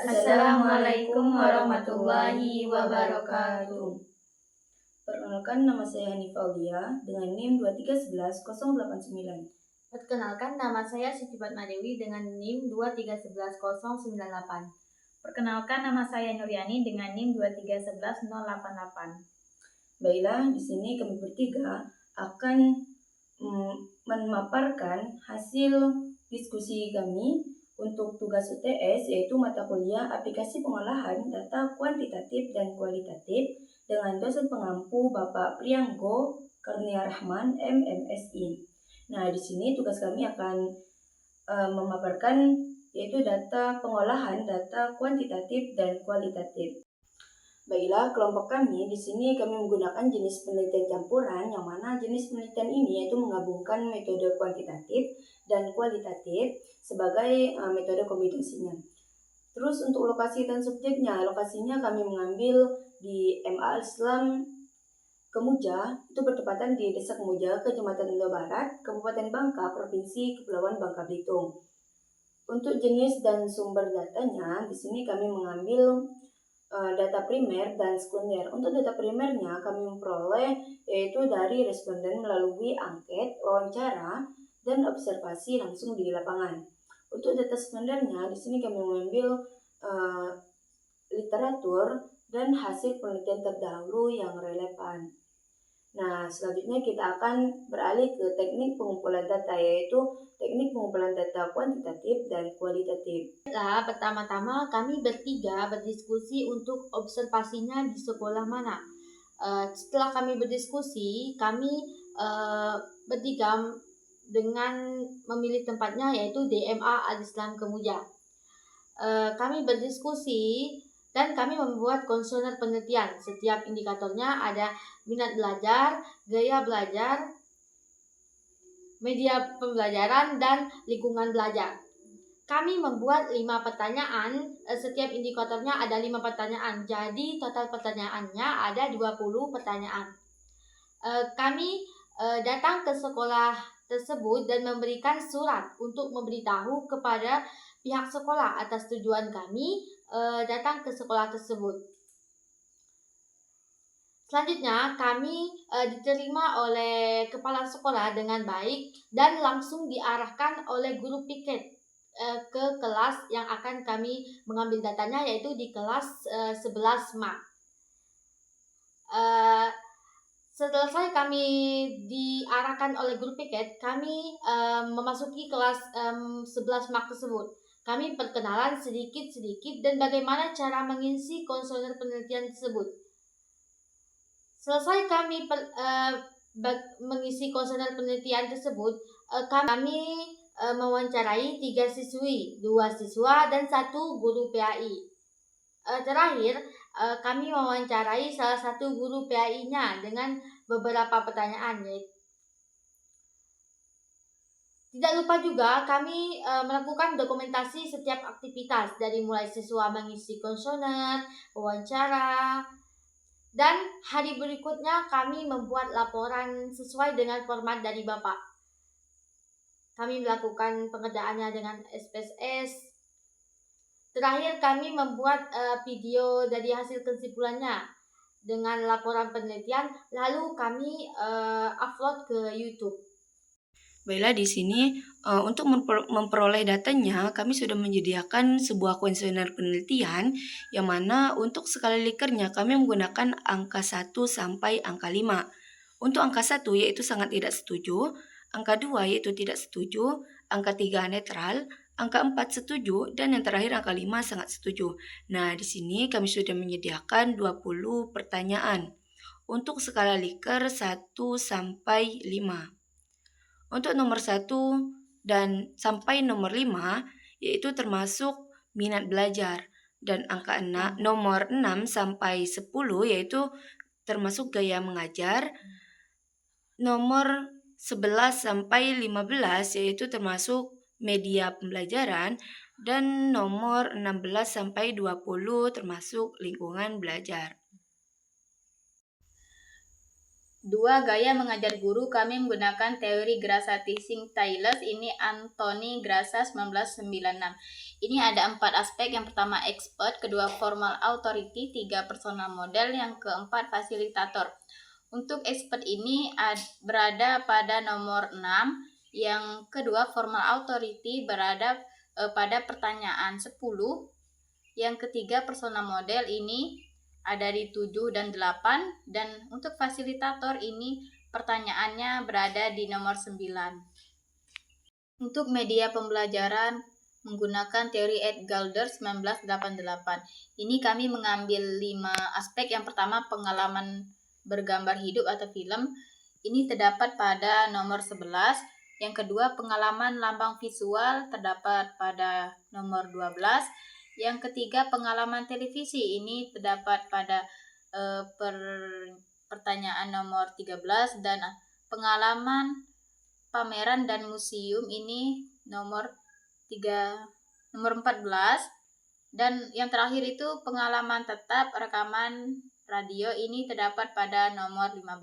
Assalamualaikum warahmatullahi wabarakatuh. Perkenalkan, nama saya Hanifah Aulia dengan NIM 2311089. Perkenalkan, nama saya Siti Fatmadewi dengan NIM 2311098. Perkenalkan, nama saya Nuryani dengan NIM 2311088. Baiklah, di sini kami bertiga akan memaparkan hasil diskusi kami untuk tugas UTS, yaitu mata kuliah aplikasi pengolahan data kuantitatif dan kualitatif dengan dosen pengampu Bapak Prianggo Kurnia Rahman, MMSI. Nah, di sini tugas kami akan memaparkan yaitu data pengolahan data kuantitatif dan kualitatif. Baiklah, kelompok kami di sini kami menggunakan jenis penelitian campuran, yang mana jenis penelitian ini yaitu menggabungkan metode kuantitatif dan kualitatif sebagai metode kombinasinya. Terus untuk lokasi dan subjeknya, lokasinya kami mengambil di MA Islam Kemuja, itu bertepatan di Desa Kemuja, Kecamatan Indo Barat, Kabupaten Bangka, Provinsi Kepulauan Bangka Belitung. Untuk jenis dan sumber datanya, di sini kami mengambil data primer dan sekunder. Untuk data primernya kami memperoleh yaitu dari responden melalui angket, wawancara, dan observasi langsung di lapangan. Untuk data sekundernya di sini kami mengambil literatur dan hasil penelitian terdahulu yang relevan. Nah, selanjutnya kita akan beralih ke teknik pengumpulan data, yaitu teknik pengumpulan data kuantitatif dan kualitatif. Pertama-tama kami bertiga berdiskusi untuk observasinya di sekolah mana. Setelah kami berdiskusi, kami bertiga dengan memilih tempatnya yaitu DMA Al-Islam Kemuja. Kami berdiskusi dan kami membuat kuesioner penelitian. Setiap indikatornya ada minat belajar, gaya belajar, media pembelajaran, dan lingkungan belajar. Kami membuat 5 pertanyaan, setiap indikatornya ada 5 pertanyaan. Jadi total pertanyaannya ada 20 pertanyaan. Kami datang ke sekolah tersebut dan memberikan surat untuk memberitahu kepada pihak sekolah atas tujuan kami datang ke sekolah tersebut. Selanjutnya kami diterima oleh kepala sekolah dengan baik dan langsung diarahkan oleh guru piket ke kelas yang akan kami mengambil datanya, yaitu di kelas 11 MA. Selesai kami diarahkan oleh guru piket, kami memasuki kelas 11 MA tersebut. Kami perkenalan sedikit-sedikit dan bagaimana cara mengisi kuesioner penelitian tersebut. Selesai kami mengisi kuesioner penelitian tersebut, kami mewawancarai 3 siswi, 2 siswa, dan 1 guru PAI. Terakhir, kami mewawancarai salah satu guru PAI-nya dengan beberapa pertanyaan. Tidak lupa juga kami melakukan dokumentasi setiap aktivitas, dari mulai siswa mengisi kuesioner, wawancara, dan hari berikutnya kami membuat laporan sesuai dengan format dari Bapak. Kami melakukan pengerjaannya dengan SPSS. Terakhir kami membuat video dari hasil kesimpulannya dengan laporan penelitian, lalu kami upload ke YouTube. Baiklah, di sini untuk memperoleh datanya kami sudah menyediakan sebuah kuesioner penelitian, yang mana untuk skala Likert-nya kami menggunakan angka 1 sampai angka 5. Untuk angka 1 yaitu sangat tidak setuju, angka 2 yaitu tidak setuju, angka 3 netral, angka 4 setuju, dan yang terakhir angka 5 sangat setuju. Nah, di sini kami sudah menyediakan 20 pertanyaan untuk skala Likert 1 sampai 5. Untuk nomor 1 dan sampai nomor 5 yaitu termasuk minat belajar, dan angka 6, nomor 6 sampai 10 yaitu termasuk gaya mengajar, nomor 11 sampai 15 yaitu termasuk media pembelajaran, dan nomor 16 sampai 20 termasuk lingkungan belajar. 2. Gaya mengajar guru, kami menggunakan teori Grassa Teaching Styles, ini Anthony Grassa 1996. Ini ada 4 aspek, yang pertama expert, kedua formal authority, 3 personal model, yang keempat fasilitator. Untuk expert ini berada pada nomor 6, yang kedua formal authority berada pada pertanyaan 10, yang ketiga personal model ini ada di 7 dan 8, dan untuk fasilitator ini pertanyaannya berada di nomor 9. Untuk media pembelajaran menggunakan teori Ed Galder 1988. Ini kami mengambil 5 aspek. Yang pertama pengalaman bergambar hidup atau film. Ini terdapat pada nomor 11. Yang kedua pengalaman lambang visual terdapat pada nomor 12. Yang ketiga pengalaman televisi, ini terdapat pada pertanyaan nomor 13, dan pengalaman pameran dan museum ini nomor 14, dan yang terakhir itu pengalaman tetap rekaman radio, ini terdapat pada nomor 15.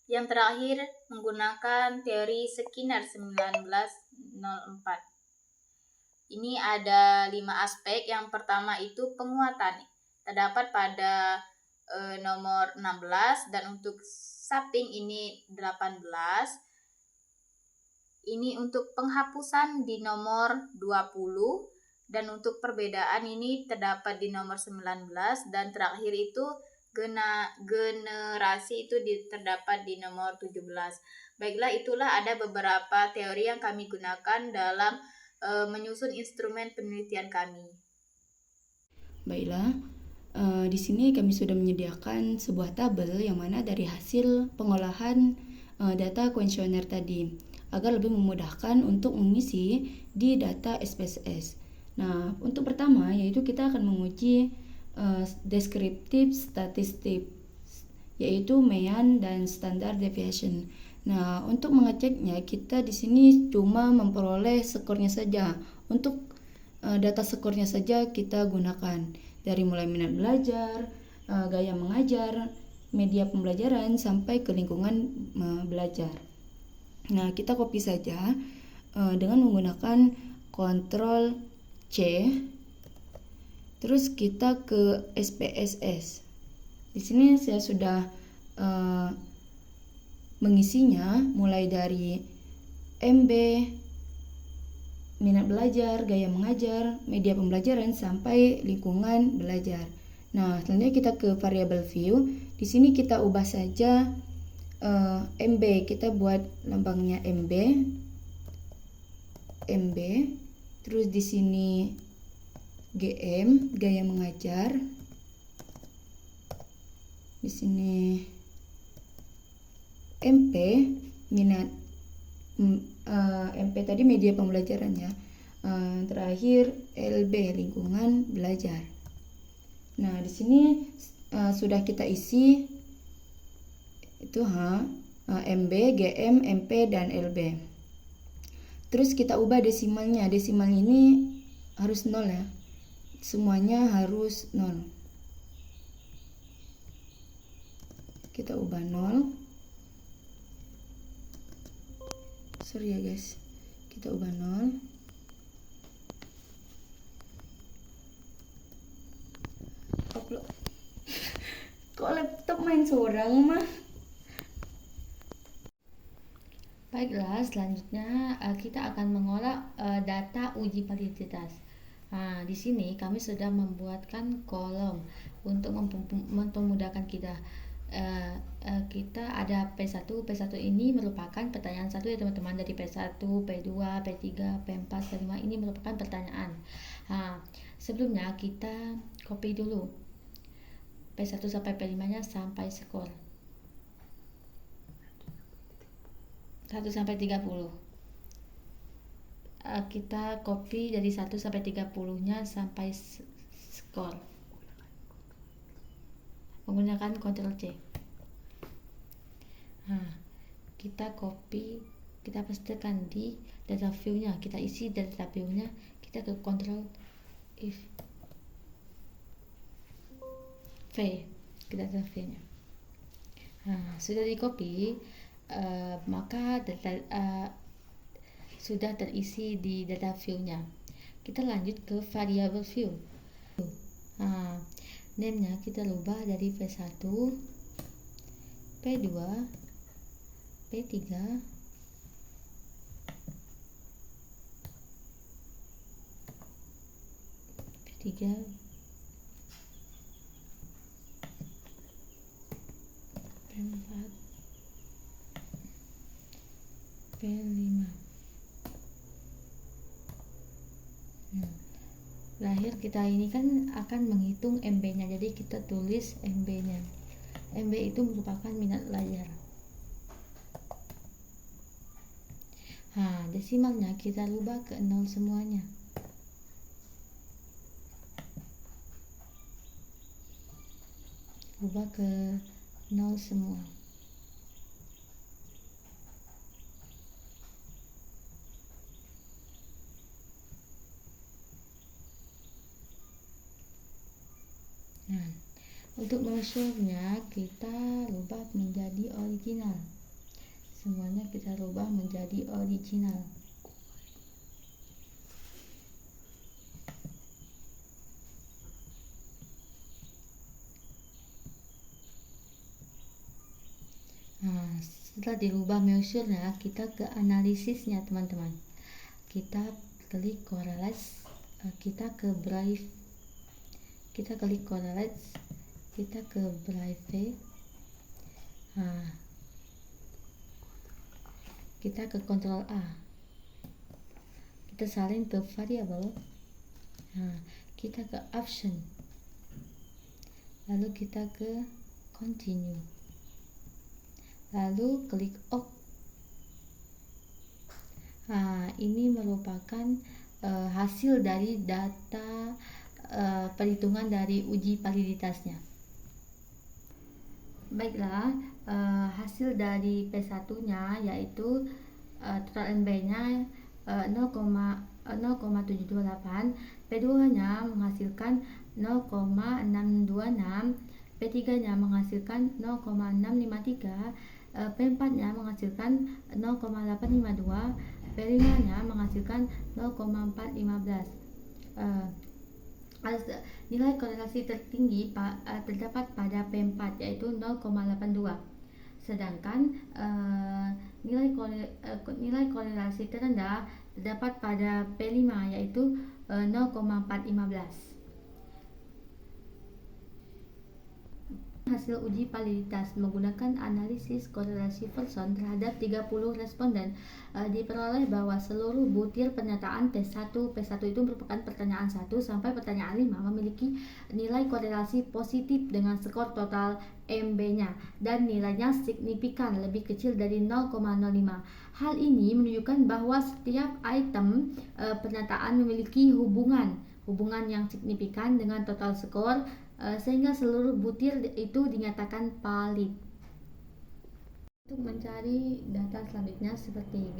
Yang terakhir menggunakan teori Skinner 1904. Ini ada 5 aspek. Yang pertama itu penguatan, terdapat pada nomor 16, dan untuk samping ini 18. Ini untuk penghapusan di nomor 20, dan untuk perbedaan ini terdapat di nomor 19, dan terakhir itu generasi itu terdapat di nomor 17. Baiklah, itulah ada beberapa teori yang kami gunakan dalam menyusun instrumen penelitian kami. Baiklah, di sini kami sudah menyediakan sebuah tabel yang mana dari hasil pengolahan data kuesioner tadi, agar lebih memudahkan untuk mengisi di data SPSS. Nah, untuk pertama yaitu kita akan menguji deskriptif statistik, yaitu mean dan standard deviation. Nah, untuk mengeceknya kita di sini cuma memperoleh skornya saja. Untuk data skornya saja kita gunakan dari mulai minat belajar, gaya mengajar, media pembelajaran sampai ke lingkungan belajar. Nah, kita copy saja dengan menggunakan Ctrl C. Terus kita ke SPSS. Di sini saya sudah mengisinya mulai dari MB, minat belajar, gaya mengajar, media pembelajaran sampai lingkungan belajar. Nah, selanjutnya kita ke variable view. Di sini kita ubah saja MB, kita buat lambangnya MB. Terus di sini GM, gaya mengajar. Di sini MP, minat MP tadi media pembelajaran ya. Terakhir LB, lingkungan belajar. Nah, di sini sudah kita isi itu MB, GM, MP dan LB. Terus kita ubah desimalnya. Desimal ini harus 0 ya. Semuanya harus 0. Kita ubah 0. Sorry ya guys. Kita ubah 0. Upload. Kok laptop main seorang mah? Baiklah, selanjutnya kita akan mengolah data uji validitas. Nah, di sini kami sudah membuatkan kolom untuk mempermudahkan kita. Kita ada P1. P1 ini merupakan pertanyaan 1 ya teman-teman, dari P1, P2, P3, P4, P5 ini merupakan pertanyaan. Nah, sebelumnya kita copy dulu P1 sampai P5-nya sampai skor 1 sampai 30. Kita copy dari 1 sampai 30-nya sampai skor menggunakan Ctrl C. Nah, kita copy, kita pastekan di data view-nya, kita isi data view-nya, kita ke Ctrl V ke data view-nya. Sudah di copy, maka sudah terisi di data view-nya. Kita lanjut ke variable view. Name-nya kita rubah dari P1, P2, P3, P3, P4, P5. Terakhir kita ini kan akan menghitung MB-nya, jadi kita tulis MB-nya. MB itu merupakan minat belajar. Desimalnya kita rubah ke 0 semuanya. Rubah ke 0 semua. Untuk measure-nya kita rubah menjadi original. Semuanya kita rubah menjadi original. Setelah dirubah measure-nya, kita ke analisisnya teman-teman. Kita klik correlate, kita ke Brave, kita klik correlate, kita ke Brave, kita ke Ctrl A, kita salin ke variable, kita ke option, lalu kita ke continue, lalu klik OK. Ini merupakan hasil dari data perhitungan dari uji validitasnya. Baiklah, hasil dari P1-nya yaitu total MB-nya 0,728, P2-nya menghasilkan 0,626, P3-nya menghasilkan 0,653, P4-nya menghasilkan 0,852, P5-nya menghasilkan 0,415. Nilai korelasi tertinggi terdapat pada P4 yaitu 0,82. Sedangkan nilai korelasi terendah terdapat pada P5 yaitu 0,415. Hasil uji validitas menggunakan analisis korelasi Pearson terhadap 30 responden diperoleh bahwa seluruh butir pernyataan tes 1 P1 itu merupakan pertanyaan 1 sampai pertanyaan 5 memiliki nilai korelasi positif dengan skor total MB-nya dan nilainya signifikan lebih kecil dari 0,05. Hal ini menunjukkan bahwa setiap item pernyataan memiliki hubungan yang signifikan dengan total skor sehingga seluruh butir itu dinyatakan valid. Untuk mencari data selanjutnya seperti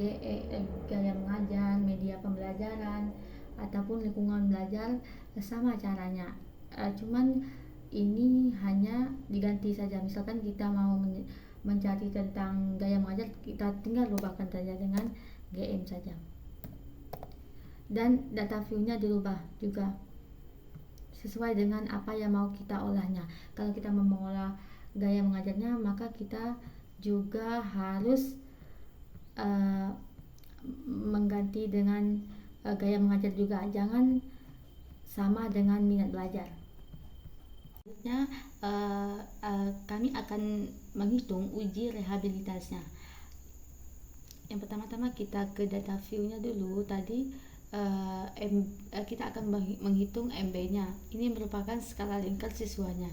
gaya mengajar, media pembelajaran, ataupun lingkungan belajar, sama caranya. Cuman ini hanya diganti saja. Misalkan kita mau mencari tentang gaya mengajar, kita tinggal rubahkan saja dengan GM saja. Dan data view-nya dirubah juga sesuai dengan apa yang mau kita olahnya. Kalau kita mau mengolah gaya mengajarnya, maka kita juga harus mengganti dengan gaya mengajar juga. Jangan sama dengan minat belajar. Selanjutnya kami akan menghitung uji rehabilitasnya. Yang pertama-tama kita ke data view-nya dulu. Tadi kita akan menghitung MB-nya. Ini merupakan skala Likert siswanya.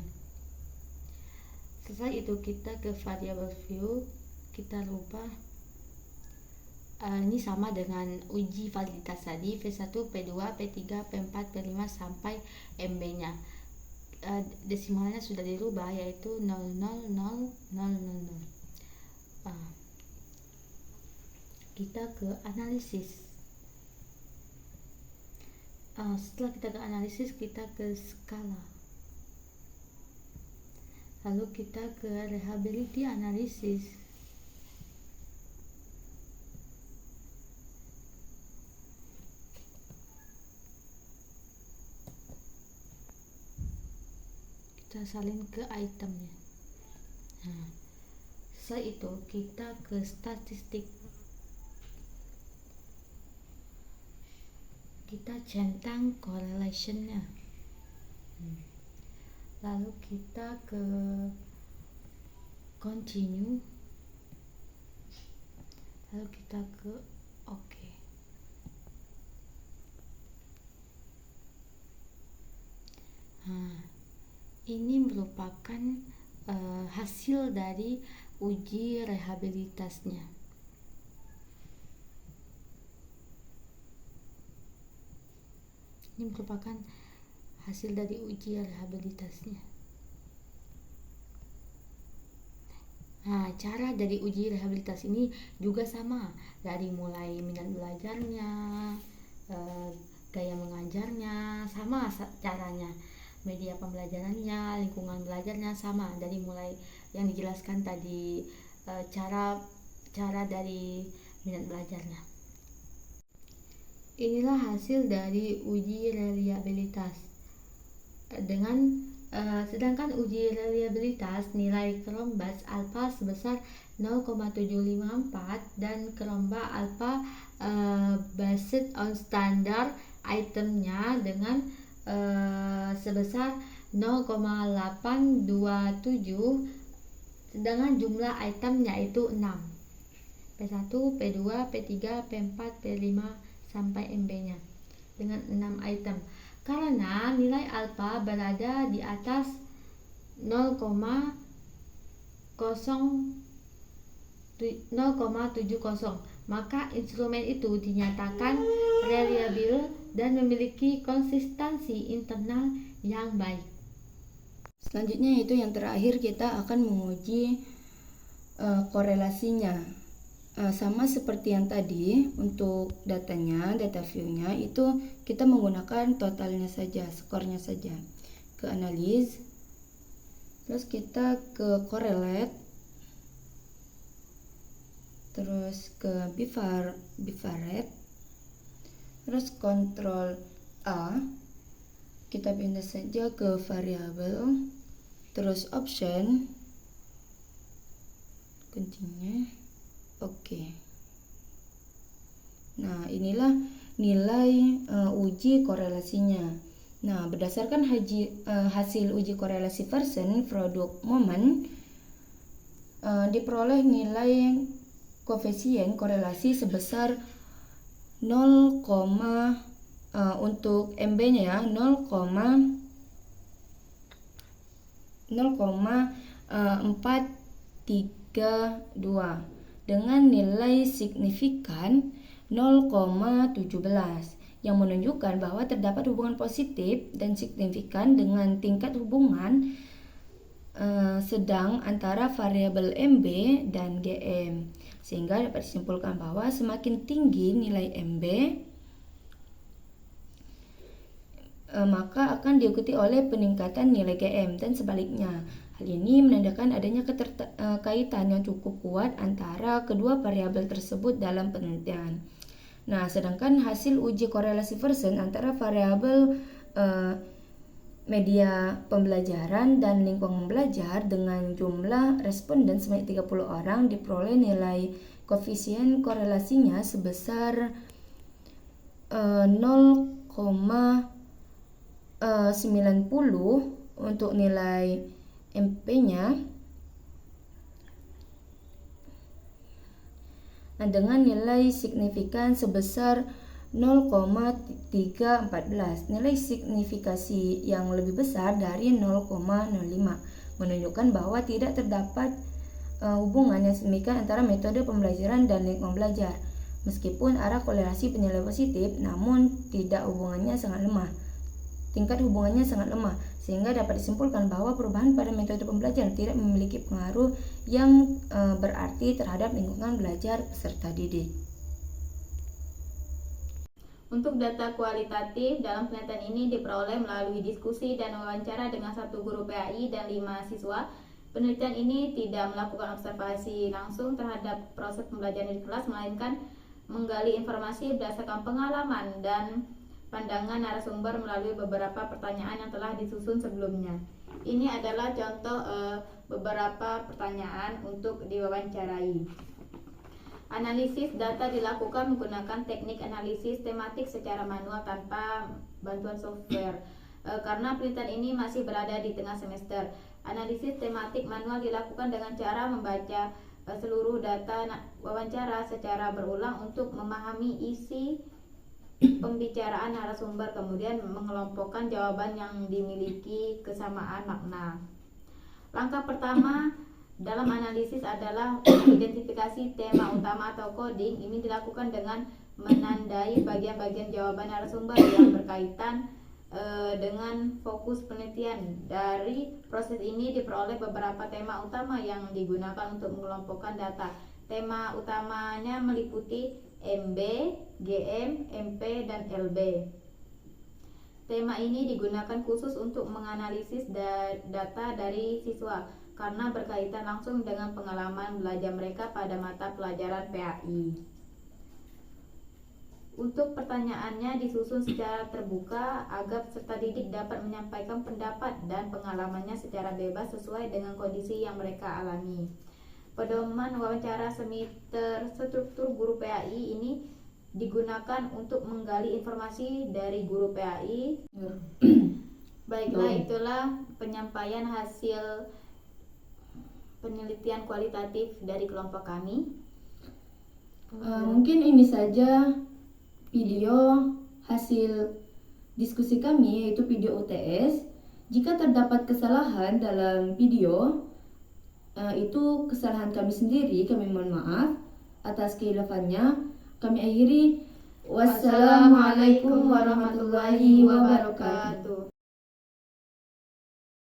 Setelah itu kita ke variable view, kita rubah ini sama dengan uji validitas tadi, V1, P2, P3, P4, P5 sampai MB-nya. Desimalnya sudah dirubah yaitu 0,00000. Kita ke analisis. Setelah kita ke analisis, kita ke skala. Lalu kita ke reliability analysis. Kita salin ke itemnya. Nah, setelah itu kita ke statistik. Kita centang correlationnya. Lalu kita ke continue. Lalu kita ke OK. Nah, ini merupakan hasil dari uji rehabilitasnya. Ini merupakan hasil dari uji rehabilitasnya. Nah, cara dari uji rehabilitas ini juga sama, dari mulai minat belajarnya, gaya mengajarnya, sama caranya. Media pembelajarannya, lingkungan belajarnya sama, dari mulai yang dijelaskan tadi, cara dari minat belajarnya. Inilah hasil dari uji reliabilitas. Sedangkan uji reliabilitas nilai Cronbach's alpha sebesar 0,754 dan Cronbach alpha based on standard itemnya dengan sebesar 0,827, sedangkan jumlah itemnya itu 6, P1, P2, P3, P4, P5 sampai MB-nya dengan 6 item. Karena nilai alfa berada di atas 0,70, maka instrumen itu dinyatakan reliable dan memiliki konsistensi internal yang baik. Selanjutnya itu yang terakhir kita akan menguji korelasinya. Sama seperti yang tadi, untuk datanya, data view-nya itu kita menggunakan totalnya saja, skornya saja. Ke analyze, terus kita ke correlate, terus ke bivariate, terus Ctrl A, kita pindah saja ke variabel, terus option, kuncinya Oke. Nah, inilah nilai uji korelasinya. Nah, berdasarkan hasil uji korelasi version produk moment, diperoleh nilai koefisien korelasi sebesar 0, untuk MB-nya ya 0,432 dengan nilai signifikan 0,17 yang menunjukkan bahwa terdapat hubungan positif dan signifikan dengan tingkat hubungan sedang antara variabel MB dan GM, sehingga dapat disimpulkan bahwa semakin tinggi nilai MB maka akan diikuti oleh peningkatan nilai GM dan sebaliknya. Hal ini menandakan adanya keterkaitan yang cukup kuat antara kedua variabel tersebut dalam penelitian. Nah, sedangkan hasil uji korelasi version antara variabel media pembelajaran dan lingkungan belajar dengan jumlah responden sebanyak 30 orang diperoleh nilai koefisien korelasinya sebesar 0,90 untuk nilai MP-nya. Nah, dengan nilai signifikan sebesar 0,314. Nilai signifikasi yang lebih besar dari 0,05 menunjukkan bahwa tidak terdapat hubungan yang signifikan antara metode pembelajaran dan lingkungan belajar. Meskipun arah korelasi penilaian positif, namun tingkat hubungannya sangat lemah, sehingga dapat disimpulkan bahwa perubahan pada metode pembelajaran tidak memiliki pengaruh yang berarti terhadap lingkungan belajar peserta didik. Untuk data kualitatif dalam penelitian ini diperoleh melalui diskusi dan wawancara dengan 1 guru PAI dan 5 siswa. Penelitian ini tidak melakukan observasi langsung terhadap proses pembelajaran di kelas, melainkan menggali informasi berdasarkan pengalaman dan pandangan narasumber melalui beberapa pertanyaan yang telah disusun sebelumnya. Ini adalah contoh beberapa pertanyaan untuk diwawancarai. Analisis data dilakukan menggunakan teknik analisis tematik secara manual tanpa bantuan software. Karena penelitian ini masih berada di tengah semester, analisis tematik manual dilakukan dengan cara membaca seluruh data wawancara secara berulang untuk memahami isi pembicaraan narasumber, kemudian mengelompokkan jawaban yang dimiliki kesamaan makna. Langkah pertama dalam analisis adalah identifikasi tema utama atau coding. Ini dilakukan dengan menandai bagian-bagian jawaban narasumber yang berkaitan dengan fokus penelitian. Dari proses ini diperoleh beberapa tema utama yang digunakan untuk mengelompokkan data. Tema utamanya meliputi MB, GM, MP, dan LB. Tema ini digunakan khusus untuk menganalisis data dari siswa karena berkaitan langsung dengan pengalaman belajar mereka pada mata pelajaran PAI. Untuk pertanyaannya disusun secara terbuka agar peserta didik dapat menyampaikan pendapat dan pengalamannya secara bebas sesuai dengan kondisi yang mereka alami. Pedoman wawancara semi terstruktur guru PAI ini digunakan untuk menggali informasi dari guru PAI. Baiklah, itulah penyampaian hasil penelitian kualitatif dari kelompok kami. Mungkin ini saja video hasil diskusi kami, yaitu video UTS. Jika terdapat kesalahan dalam video, itu kesalahan kami sendiri, kami mohon maaf atas kehilafannya. Kami akhiri, wassalamualaikum warahmatullahi wabarakatuh.